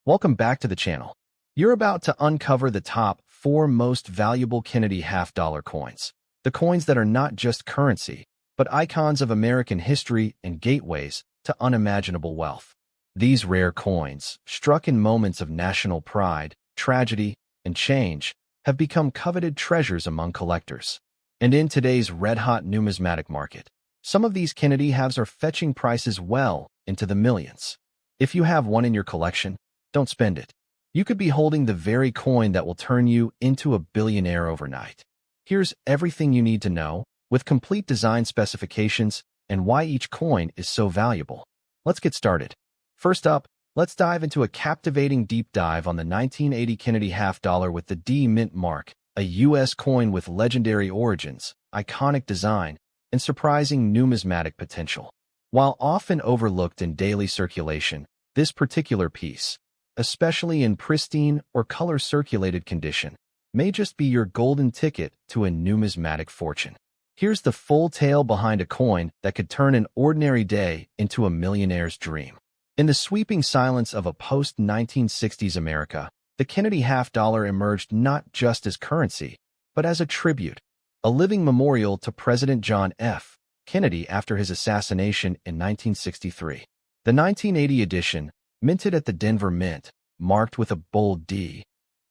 Welcome back to the channel. You're about to uncover the top 4 most valuable Kennedy half-dollar coins. The coins that are not just currency, but icons of American history and gateways to unimaginable wealth. These rare coins, struck in moments of national pride, tragedy, and change, have become coveted treasures among collectors. And in today's red-hot numismatic market, some of these Kennedy halves are fetching prices well into the millions. If you have one in your collection, don't spend it. You could be holding the very coin that will turn you into a billionaire overnight. Here's everything you need to know, with complete design specifications and why each coin is so valuable. Let's get started. First up, let's dive into a captivating deep dive on the 1980 Kennedy half-dollar with the D Mint mark, a U.S. coin with legendary origins, iconic design, and surprising numismatic potential. While often overlooked in daily circulation, this particular piece, especially in pristine or color-circulated condition, may just be your golden ticket to a numismatic fortune. Here's the full tale behind a coin that could turn an ordinary day into a millionaire's dream. In the sweeping silence of a post-1960s America, the Kennedy half-dollar emerged not just as currency, but as a tribute, a living memorial to President John F. Kennedy after his assassination in 1963. The 1980 edition, minted at the Denver Mint, marked with a bold D,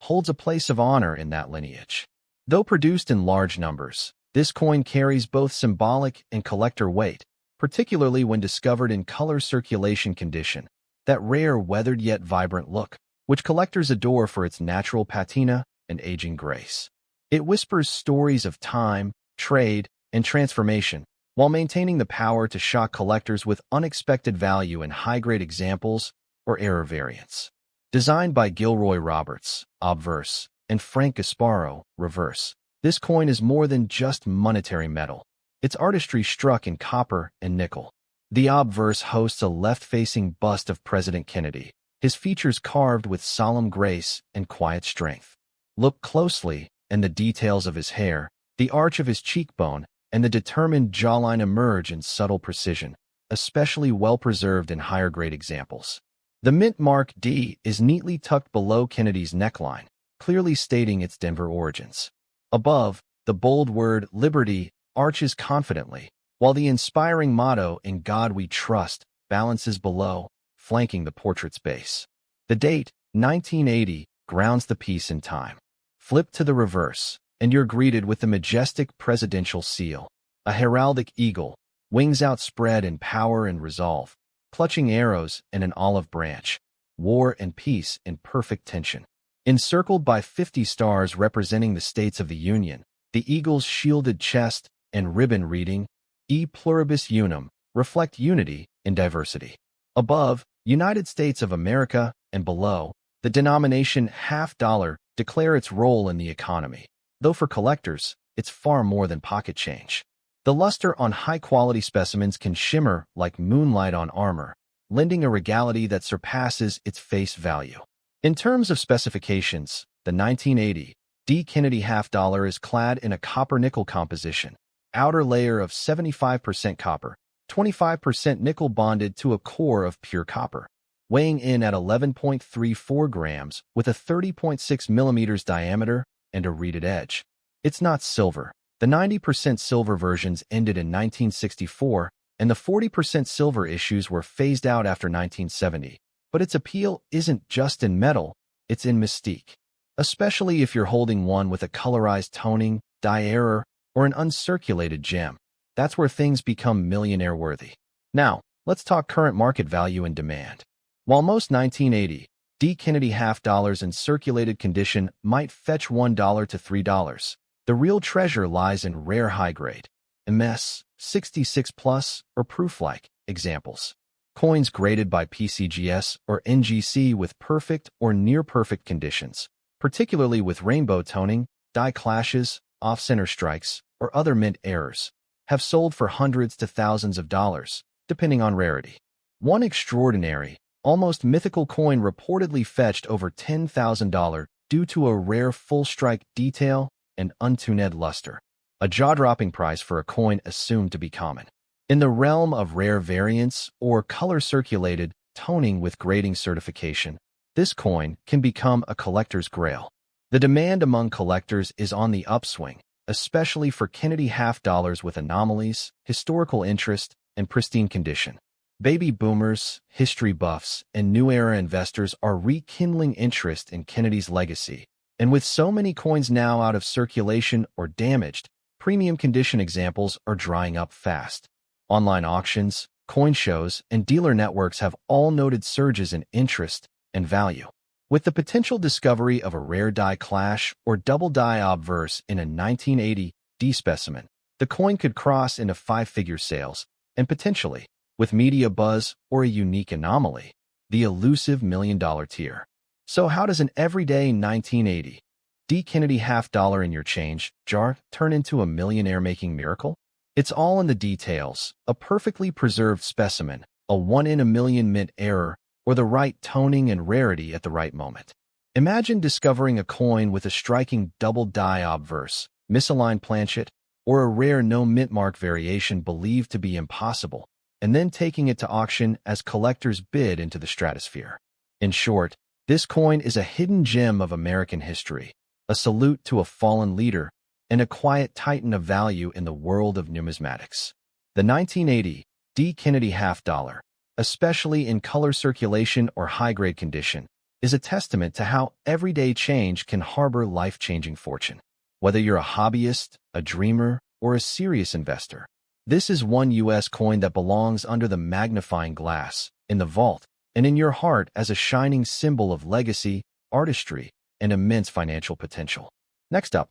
holds a place of honor in that lineage. Though produced in large numbers, this coin carries both symbolic and collector weight, particularly when discovered in color circulation condition, that rare weathered yet vibrant look, which collectors adore for its natural patina and aging grace. It whispers stories of time, trade, and transformation, while maintaining the power to shock collectors with unexpected value in high-grade examples or error variants. Designed by Gilroy Roberts, obverse, and Frank Gasparo, reverse, this coin is more than just monetary metal. Its artistry struck in copper and nickel. The obverse hosts a left-facing bust of President Kennedy, his features carved with solemn grace and quiet strength. Look closely, and the details of his hair, the arch of his cheekbone, and the determined jawline emerge in subtle precision, especially well-preserved in higher-grade examples. The Mint mark D is neatly tucked below Kennedy's neckline, clearly stating its Denver origins. Above, the bold word Liberty arches confidently, while the inspiring motto In God We Trust balances below, flanking the portrait's base. The date, 1980, grounds the piece in time. Flip to the reverse, and you're greeted with the majestic presidential seal, a heraldic eagle, wings outspread in power and resolve, clutching arrows and an olive branch, war and peace in perfect tension. Encircled by 50 stars representing the states of the Union, the eagle's shielded chest and ribbon reading, E pluribus unum, reflect unity in diversity. Above, United States of America, and below, the denomination half-dollar declare its role in the economy, though for collectors, it's far more than pocket change. The luster on high-quality specimens can shimmer like moonlight on armor, lending a regality that surpasses its face value. In terms of specifications, the 1980 D Kennedy half-dollar is clad in a copper-nickel composition, outer layer of 75% copper, 25% nickel bonded to a core of pure copper, weighing in at 11.34 grams with a 30.6 millimeters diameter and a reeded edge. It's not silver. The 90% silver versions ended in 1964, and the 40% silver issues were phased out after 1970. But its appeal isn't just in metal, it's in mystique. Especially if you're holding one with a colorized toning, die error, or an uncirculated gem. That's where things become millionaire-worthy. Now, let's talk current market value and demand. While most 1980 D Kennedy half-dollars in circulated condition might fetch $1 to $3, the real treasure lies in rare high-grade, MS, 66+, or proof-like examples. Coins graded by PCGS or NGC with perfect or near-perfect conditions, particularly with rainbow toning, die clashes, off-center strikes, or other mint errors, have sold for hundreds to thousands of dollars, depending on rarity. One extraordinary, almost mythical coin reportedly fetched over $10,000 due to a rare full-strike detail and untuned luster, a jaw-dropping price for a coin assumed to be common. In the realm of rare variants or color-circulated toning with grading certification, this coin can become a collector's grail. The demand among collectors is on the upswing, especially for Kennedy half dollars with anomalies, historical interest, and pristine condition. Baby boomers, history buffs, and new era investors are rekindling interest in Kennedy's legacy. And with so many coins now out of circulation or damaged, premium condition examples are drying up fast. Online auctions, coin shows, and dealer networks have all noted surges in interest and value. With the potential discovery of a rare die clash or double die obverse in a 1980 D specimen, the coin could cross into five-figure sales, and potentially, with media buzz or a unique anomaly, the elusive million-dollar tier. So how does an everyday 1980 D Kennedy half dollar in your change jar turn into a millionaire-making miracle? It's all in the details: a perfectly preserved specimen, a one-in-a-million mint error, or the right toning and rarity at the right moment. Imagine discovering a coin with a striking double die obverse, misaligned planchet, or a rare no mint mark variation believed to be impossible, and then taking it to auction as collectors bid into the stratosphere. In short, this coin is a hidden gem of American history, a salute to a fallen leader, and a quiet titan of value in the world of numismatics. The 1980 D Kennedy half dollar, especially in color circulation or high-grade condition, is a testament to how everyday change can harbor life-changing fortune. Whether you're a hobbyist, a dreamer, or a serious investor, this is one U.S. coin that belongs under the magnifying glass, in the vault, and in your heart as a shining symbol of legacy, artistry, and immense financial potential. Next up,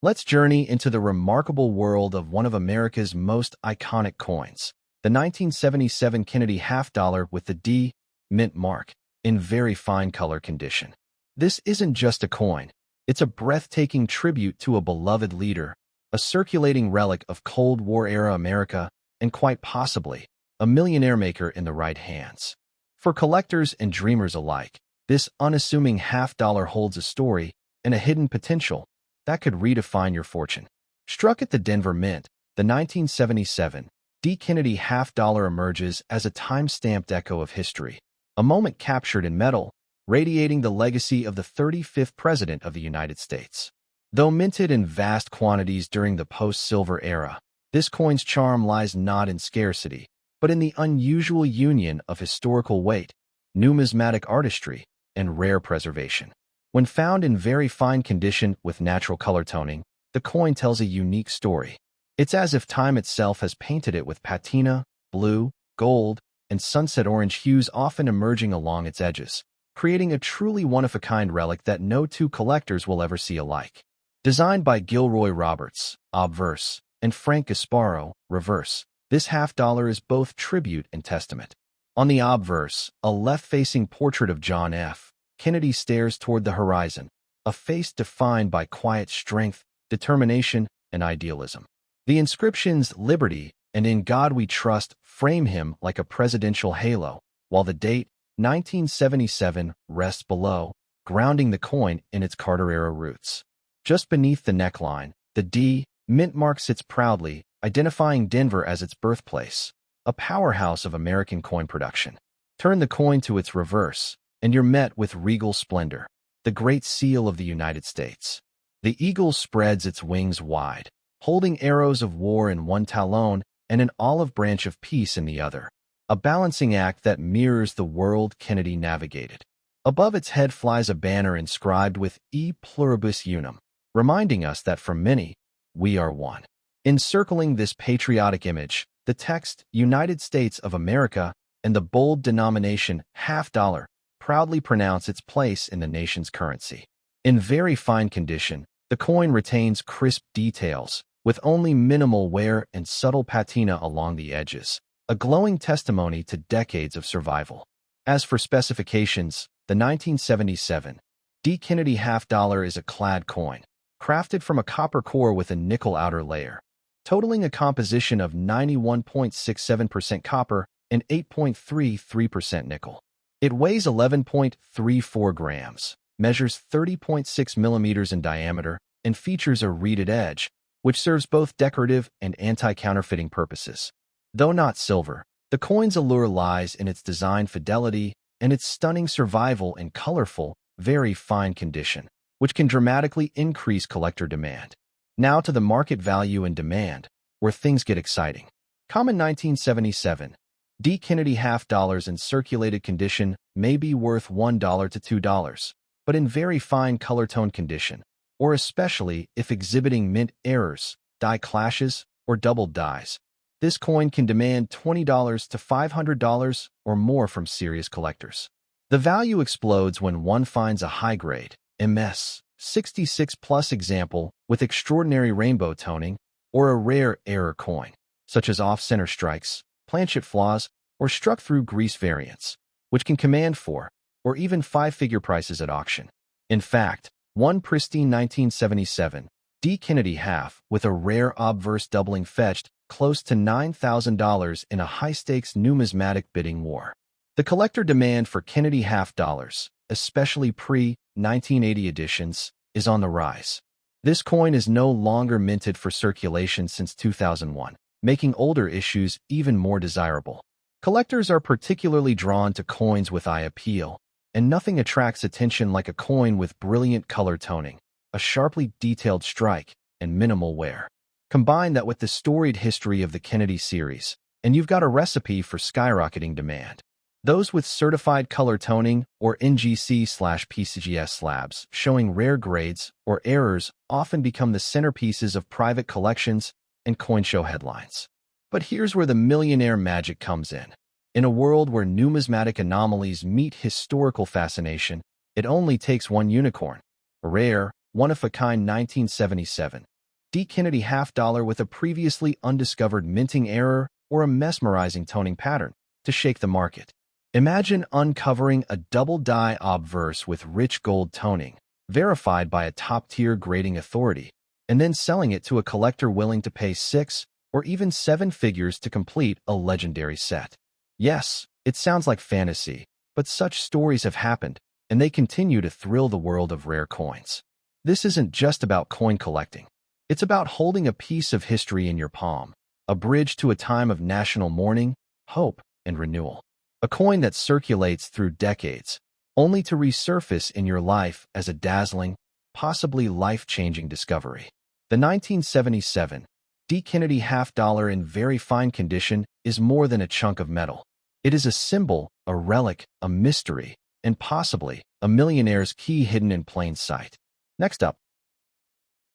let's journey into the remarkable world of one of America's most iconic coins, the 1977 Kennedy half dollar with the D mint mark, in very fine color condition. This isn't just a coin, it's a breathtaking tribute to a beloved leader, a circulating relic of Cold War-era America, and quite possibly, a millionaire maker in the right hands. For collectors and dreamers alike, this unassuming half dollar holds a story and a hidden potential that could redefine your fortune. Struck at the Denver Mint, the 1977 D Kennedy half dollar emerges as a time-stamped echo of history, a moment captured in metal, radiating the legacy of the 35th President of the United States. Though minted in vast quantities during the post-silver era, this coin's charm lies not in scarcity, but in the unusual union of historical weight, numismatic artistry, and rare preservation. When found in very fine condition with natural color toning, the coin tells a unique story. It's as if time itself has painted it with patina, blue, gold, and sunset orange hues often emerging along its edges, creating a truly one-of-a-kind relic that no two collectors will ever see alike. Designed by Gilroy Roberts, obverse, and Frank Gasparo, reverse, this half dollar is both tribute and testament. On the obverse, a left-facing portrait of John F. Kennedy stares toward the horizon, a face defined by quiet strength, determination, and idealism. The inscriptions "Liberty" and "In God We Trust" frame him like a presidential halo, while the date, 1977, rests below, grounding the coin in its Carter-era roots. Just beneath the neckline, the D mint mark sits proudly, identifying Denver as its birthplace, a powerhouse of American coin production. Turn the coin to its reverse, and you're met with regal splendor, the Great Seal of the United States. The eagle spreads its wings wide, holding arrows of war in one talon and an olive branch of peace in the other, a balancing act that mirrors the world Kennedy navigated. Above its head flies a banner inscribed with E Pluribus Unum, reminding us that for many, we are one. Encircling this patriotic image, the text United States of America and the bold denomination half dollar proudly pronounce its place in the nation's currency. In very fine condition, the coin retains crisp details, with only minimal wear and subtle patina along the edges, a glowing testimony to decades of survival. As for specifications, the 1977 D Kennedy half dollar is a clad coin, crafted from a copper core with a nickel outer layer, totaling a composition of 91.67% copper and 8.33% nickel. It weighs 11.34 grams, measures 30.6 millimeters in diameter, and features a reeded edge, which serves both decorative and anti-counterfeiting purposes. Though not silver, the coin's allure lies in its design fidelity, and its stunning survival in colorful, very fine condition, which can dramatically increase collector demand. Now to the market value and demand, where things get exciting. Common 1977. D. Kennedy half dollars in circulated condition may be worth $1 to $2, but in very fine color tone condition, or especially if exhibiting mint errors, die clashes, or doubled dies, this coin can demand $20 to $500 or more from serious collectors. The value explodes when one finds a high-grade, MS 66 plus example with extraordinary rainbow toning, or a rare error coin, such as off-center strikes, planchet flaws, or struck-through grease variants, which can command 4 or even 5-figure prices at auction. In fact, one pristine 1977 D. Kennedy half with a rare obverse doubling fetched close to $9,000 in a high-stakes numismatic bidding war. The collector demand for Kennedy half dollars, especially pre-1980 editions, is on the rise. This coin is no longer minted for circulation since 2001, making older issues even more desirable. Collectors are particularly drawn to coins with eye appeal, and nothing attracts attention like a coin with brilliant color toning, a sharply detailed strike, and minimal wear. Combine that with the storied history of the Kennedy series, and you've got a recipe for skyrocketing demand. Those with certified color toning or NGC/PCGS slabs showing rare grades or errors often become the centerpieces of private collections and coin show headlines. But here's where the millionaire magic comes in. In a world where numismatic anomalies meet historical fascination, it only takes one unicorn, a rare, one-of-a-kind 1977 D. Kennedy half dollar with a previously undiscovered minting error or a mesmerizing toning pattern to shake the market. Imagine uncovering a double-die obverse with rich gold toning, verified by a top-tier grading authority, and then selling it to a collector willing to pay 6 or even 7 figures to complete a legendary set. Yes, it sounds like fantasy, but such stories have happened, and they continue to thrill the world of rare coins. This isn't just about coin collecting. It's about holding a piece of history in your palm, a bridge to a time of national mourning, hope, and renewal. A coin that circulates through decades, only to resurface in your life as a dazzling, possibly life-changing discovery. The 1977 D. Kennedy half dollar in very fine condition is more than a chunk of metal. It is a symbol, a relic, a mystery, and possibly a millionaire's key hidden in plain sight. Next up,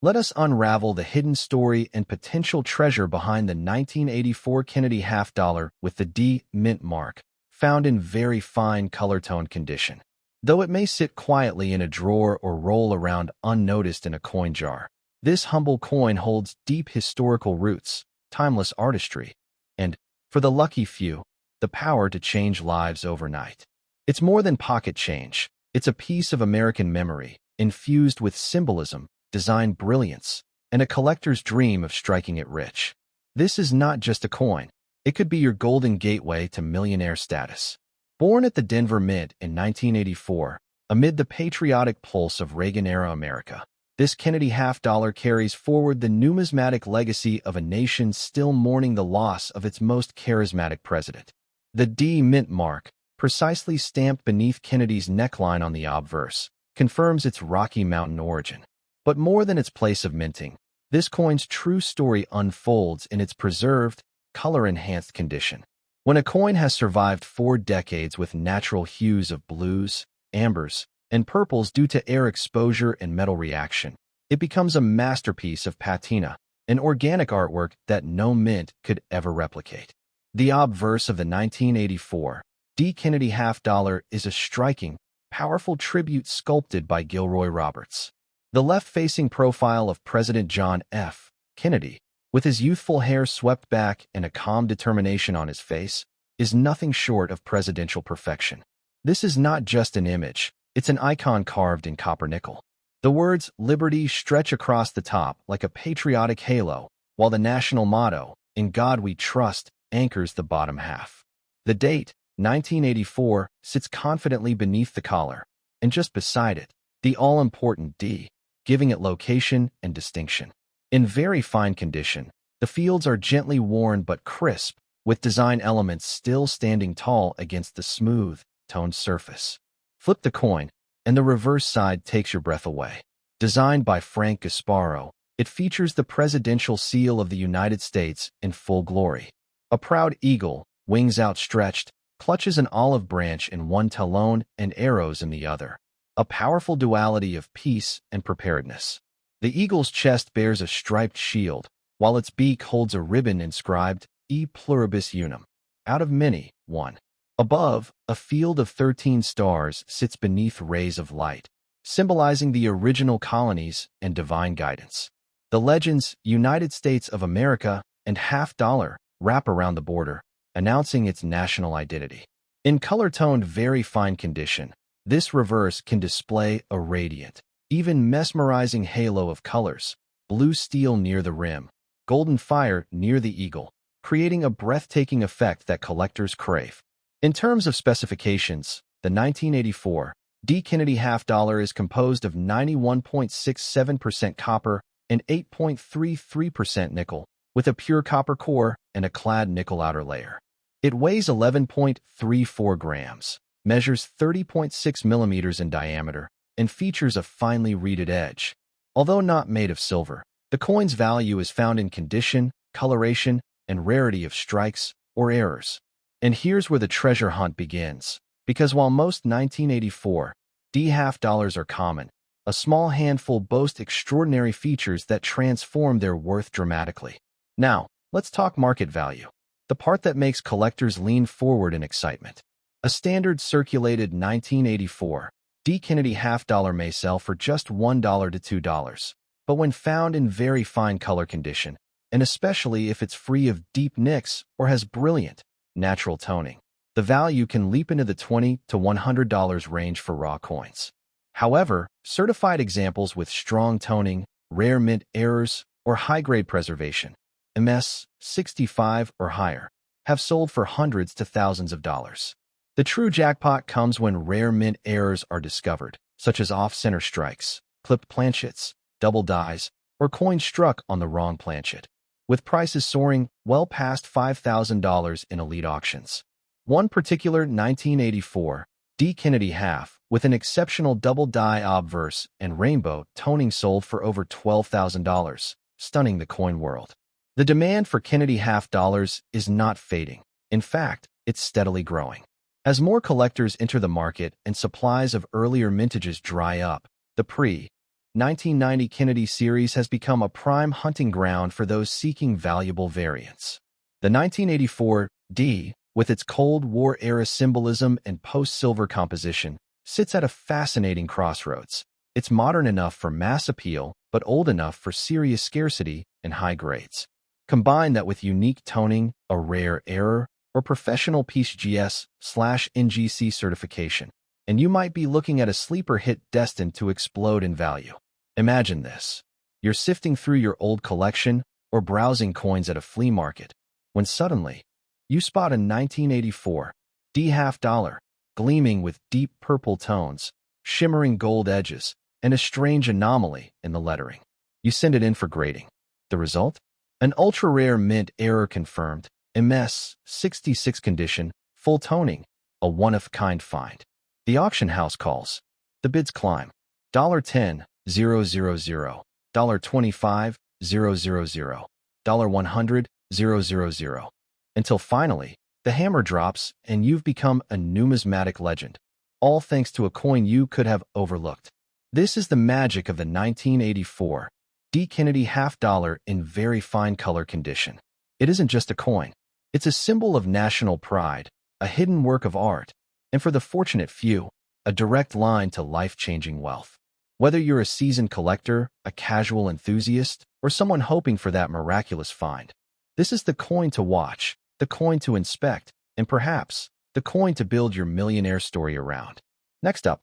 let us unravel the hidden story and potential treasure behind the 1984 Kennedy half dollar with the D mint mark, found in very fine color tone condition. Though it may sit quietly in a drawer or roll around unnoticed in a coin jar, this humble coin holds deep historical roots, timeless artistry, and, for the lucky few, the power to change lives overnight. It's more than pocket change. It's a piece of American memory, infused with symbolism, design brilliance, and a collector's dream of striking it rich. This is not just a coin. It could be your golden gateway to millionaire status. Born at the Denver Mint in 1984, amid the patriotic pulse of Reagan-era America, this Kennedy half dollar carries forward the numismatic legacy of a nation still mourning the loss of its most charismatic president. The D mint mark, precisely stamped beneath Kennedy's neckline on the obverse, confirms its Rocky Mountain origin. But more than its place of minting, this coin's true story unfolds in its preserved, color-enhanced condition. When a coin has survived 4 decades with natural hues of blues, ambers, and purples due to air exposure and metal reaction, it becomes a masterpiece of patina, an organic artwork that no mint could ever replicate. The obverse of the 1984 D. Kennedy half dollar is a striking, powerful tribute sculpted by Gilroy Roberts. The left-facing profile of President John F. Kennedy, with his youthful hair swept back and a calm determination on his face, is nothing short of presidential perfection. This is not just an image, it's an icon carved in copper nickel. The words "Liberty" stretch across the top like a patriotic halo, while the national motto, "In God We Trust," anchors the bottom half. The date, 1984, sits confidently beneath the collar, and just beside it, the all-important D, giving it location and distinction. In very fine condition, the fields are gently worn but crisp, with design elements still standing tall against the smooth, toned surface. Flip the coin, and the reverse side takes your breath away. Designed by Frank Gasparo, it features the presidential seal of the United States in full glory. A proud eagle, wings outstretched, clutches an olive branch in one talon and arrows in the other. A powerful duality of peace and preparedness. The eagle's chest bears a striped shield, while its beak holds a ribbon inscribed E pluribus unum. Out of many, one. Above, a field of 13 stars sits beneath rays of light, symbolizing the original colonies and divine guidance. The legends United States of America and $50 wrap around the border, announcing its national identity. In color-toned very fine condition, this reverse can display a radiant, even mesmerizing halo of colors: blue steel near the rim, golden fire near the eagle, creating a breathtaking effect that collectors crave. In terms of specifications, the 1984 D. Kennedy $50 is composed of 91.67% copper and 8.33% nickel, with a pure copper core and a clad nickel outer layer. It weighs 11.34 grams, measures 30.6 millimeters in diameter, and features a finely reeded edge. Although not made of silver, the coin's value is found in condition, coloration, and rarity of strikes or errors. And here's where the treasure hunt begins. Because while most 1984 D $50 are common, a small handful boast extraordinary features that transform their worth dramatically. Now, let's talk market value, the part that makes collectors lean forward in excitement. A standard circulated 1984 D. Kennedy $50 may sell for just $1 to $2, but when found in very fine color condition, and especially if it's free of deep nicks or has brilliant, natural toning, the value can leap into the $20 to $100 range for raw coins. However, certified examples with strong toning, rare mint errors, or high-grade preservation, MS 65 or higher, have sold for hundreds to thousands of dollars. The true jackpot comes when rare mint errors are discovered, such as off-center strikes, clipped planchets, double dies, or coins struck on the wrong planchet, with prices soaring well past $5,000 in elite auctions. One particular 1984 D. Kennedy half with an exceptional double die obverse and rainbow toning sold for over $12,000, stunning the coin world. The demand for Kennedy $50 is not fading. In fact, it's steadily growing. As more collectors enter the market and supplies of earlier mintages dry up, the pre-1990 Kennedy series has become a prime hunting ground for those seeking valuable variants. The 1984 D, with its Cold War-era symbolism and post-silver composition, sits at a fascinating crossroads. It's modern enough for mass appeal, but old enough for serious scarcity and high grades. Combine that with unique toning, a rare error, or professional PCGS/NGC certification, and you might be looking at a sleeper hit destined to explode in value. Imagine this. You're sifting through your old collection or browsing coins at a flea market, when suddenly, you spot a 1984 D. $50 gleaming with deep purple tones, shimmering gold edges, and a strange anomaly in the lettering. You send it in for grading. The result? An ultra-rare mint error confirmed, MS 66 condition, full toning, a one-of-kind find. The auction house calls. The bids climb. $10,000, $25,000, $100,000, until finally, the hammer drops and you've become a numismatic legend, all thanks to a coin you could have overlooked. This is the magic of the 1984 D. Kennedy $50 in very fine color condition. It isn't just a coin. It's a symbol of national pride, a hidden work of art, and for the fortunate few, a direct line to life-changing wealth. Whether you're a seasoned collector, a casual enthusiast, or someone hoping for that miraculous find, this is the coin to watch, the coin to inspect, and perhaps the coin to build your millionaire story around. Next up,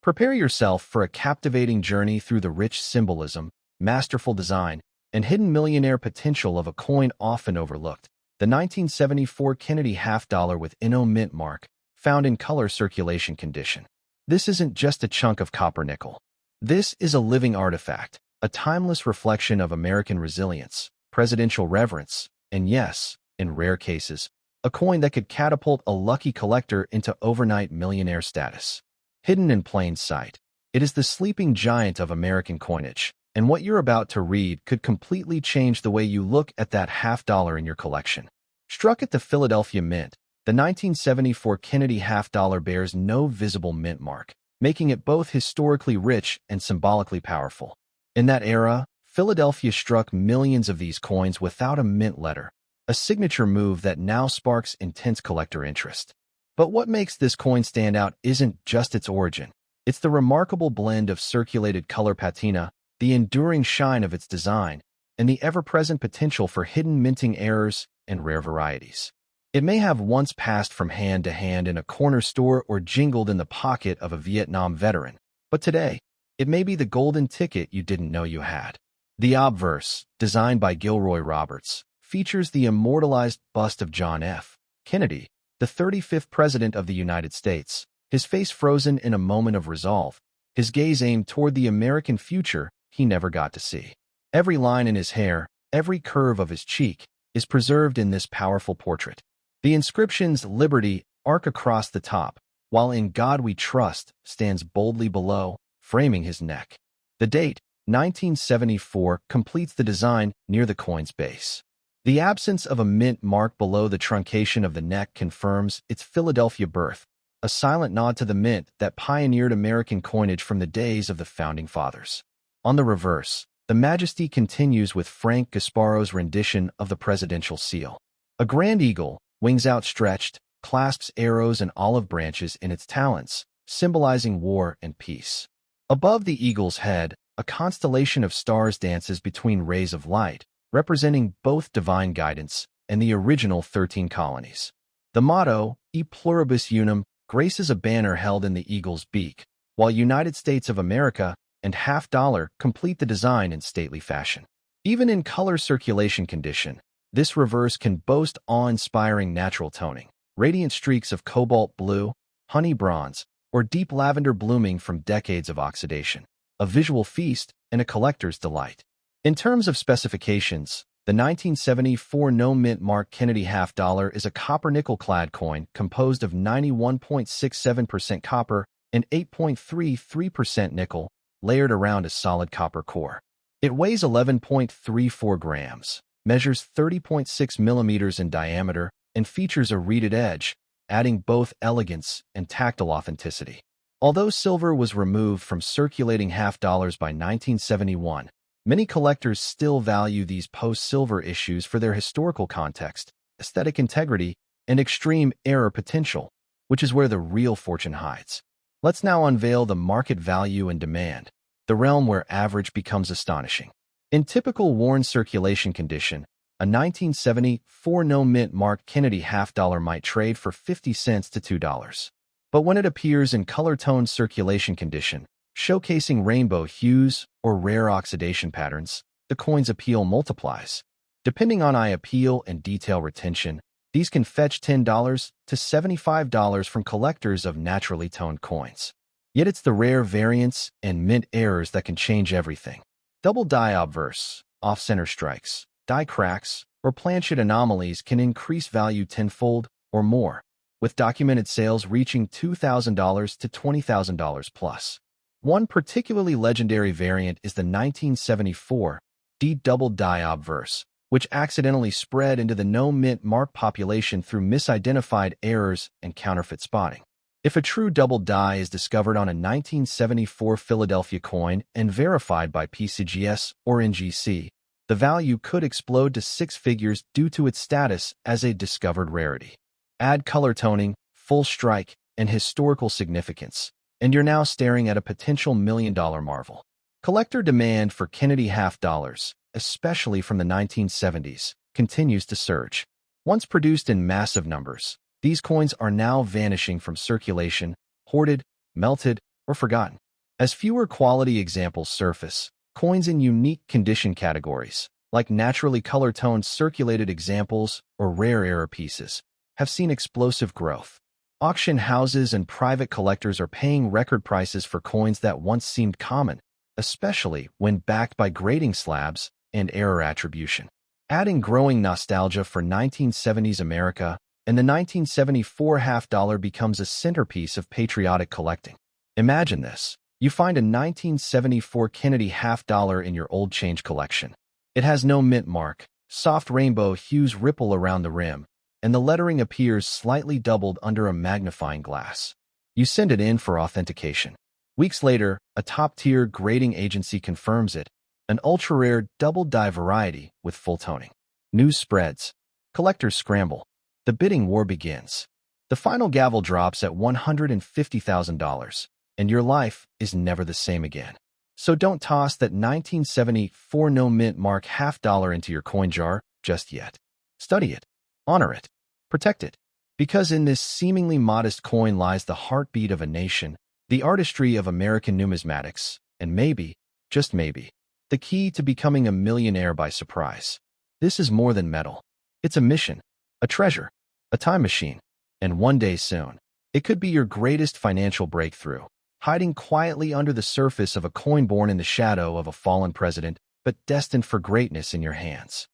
prepare yourself for a captivating journey through the rich symbolism, masterful design, and hidden millionaire potential of a coin often overlooked, the 1974 Kennedy $50 with Inno mint mark, found in color circulation condition. This isn't just a chunk of copper nickel. This is a living artifact, a timeless reflection of American resilience, presidential reverence, and yes, in rare cases, a coin that could catapult a lucky collector into overnight millionaire status. Hidden in plain sight, it is the sleeping giant of American coinage, and what you're about to read could completely change the way you look at that half-dollar in your collection. Struck at the Philadelphia Mint, the 1974 Kennedy half-dollar bears no visible mint mark, making it both historically rich and symbolically powerful. In that era, Philadelphia struck millions of these coins without a mint letter, a signature move that now sparks intense collector interest. But what makes this coin stand out isn't just its origin. It's the remarkable blend of circulated color patina, the enduring shine of its design, and the ever-present potential for hidden minting errors and rare varieties. It may have once passed from hand to hand in a corner store or jingled in the pocket of a Vietnam veteran, but today, it may be the golden ticket you didn't know you had. The obverse, designed by Gilroy Roberts, features the immortalized bust of John F. Kennedy, the 35th President of the United States, his face frozen in a moment of resolve, his gaze aimed toward the American future he never got to see. Every line in his hair, every curve of his cheek, is preserved in this powerful portrait. The inscription's Liberty arc across the top, while In God We Trust stands boldly below, framing his neck. The date, 1974, completes the design near the coin's base. The absence of a mint mark below the truncation of the neck confirms its Philadelphia birth, a silent nod to the mint that pioneered American coinage from the days of the Founding Fathers. On the reverse, the majesty continues with Frank Gasparo's rendition of the presidential seal. A grand eagle, wings outstretched, clasps arrows and olive branches in its talons, symbolizing war and peace. Above the eagle's head, a constellation of stars dances between rays of light, representing both divine guidance and the original 13 colonies. The motto, E Pluribus Unum, graces a banner held in the eagle's beak, while United States of America and half-dollar complete the design in stately fashion. Even in color circulation condition, this reverse can boast awe-inspiring natural toning, radiant streaks of cobalt blue, honey bronze, or deep lavender blooming from decades of oxidation, a visual feast and a collector's delight. In terms of specifications, the 1974 no-mint mark Kennedy half-dollar is a copper-nickel-clad coin composed of 91.67% copper and 8.33% nickel, layered around a solid copper core. It weighs 11.34 grams, measures 30.6 millimeters in diameter, and features a reeded edge, adding both elegance and tactile authenticity. Although silver was removed from circulating half-dollars by 1971, many collectors still value these post-silver issues for their historical context, aesthetic integrity, and extreme error potential, which is where the real fortune hides. Let's now unveil the market value and demand, the realm where average becomes astonishing. In typical worn circulation condition, a 1974 no-mint mark Kennedy half-dollar might trade for 50 cents to $2. But when it appears in color-toned circulation condition, showcasing rainbow hues or rare oxidation patterns, the coin's appeal multiplies. Depending on eye appeal and detail retention, these can fetch $10 to $75 from collectors of naturally toned coins. Yet it's the rare variants and mint errors that can change everything. Double die obverse, off-center strikes, die cracks, or planchet anomalies can increase value tenfold or more, with documented sales reaching $2,000 to $20,000 plus. One particularly legendary variant is the 1974 D double die obverse, which accidentally spread into the no-mint mark population through misidentified errors and counterfeit spotting. If a true double die is discovered on a 1974 Philadelphia coin and verified by PCGS or NGC, the value could explode to six figures due to its status as a discovered rarity. Add color toning, full strike, and historical significance, and you're now staring at a potential million-dollar marvel. Collector demand for Kennedy half-dollars, especially from the 1970s, continues to surge. Once produced in massive numbers, these coins are now vanishing from circulation, hoarded, melted, or forgotten. As fewer quality examples surface, coins in unique condition categories, like naturally color-toned circulated examples or rare error pieces, have seen explosive growth. Auction houses and private collectors are paying record prices for coins that once seemed common, especially when backed by grading slabs and error attribution. Adding growing nostalgia for 1970s America, and the 1974 half dollar becomes a centerpiece of patriotic collecting. Imagine this. You find a 1974 Kennedy half dollar in your old change collection. It has no mint mark, soft rainbow hues ripple around the rim, and the lettering appears slightly doubled under a magnifying glass. You send it in for authentication. Weeks later, a top-tier grading agency confirms it, an ultra-rare double-die variety with full toning. News spreads. Collectors scramble. The bidding war begins. The final gavel drops at $150,000, and your life is never the same again. So don't toss that 1974 no mint mark half dollar into your coin jar just yet. Study it. Honor it. Protect it. Because in this seemingly modest coin lies the heartbeat of a nation, the artistry of American numismatics, and maybe, just maybe, the key to becoming a millionaire by surprise. This is more than metal. It's a mission, a treasure, a time machine, and one day soon, it could be your greatest financial breakthrough, hiding quietly under the surface of a coin born in the shadow of a fallen president, but destined for greatness in your hands.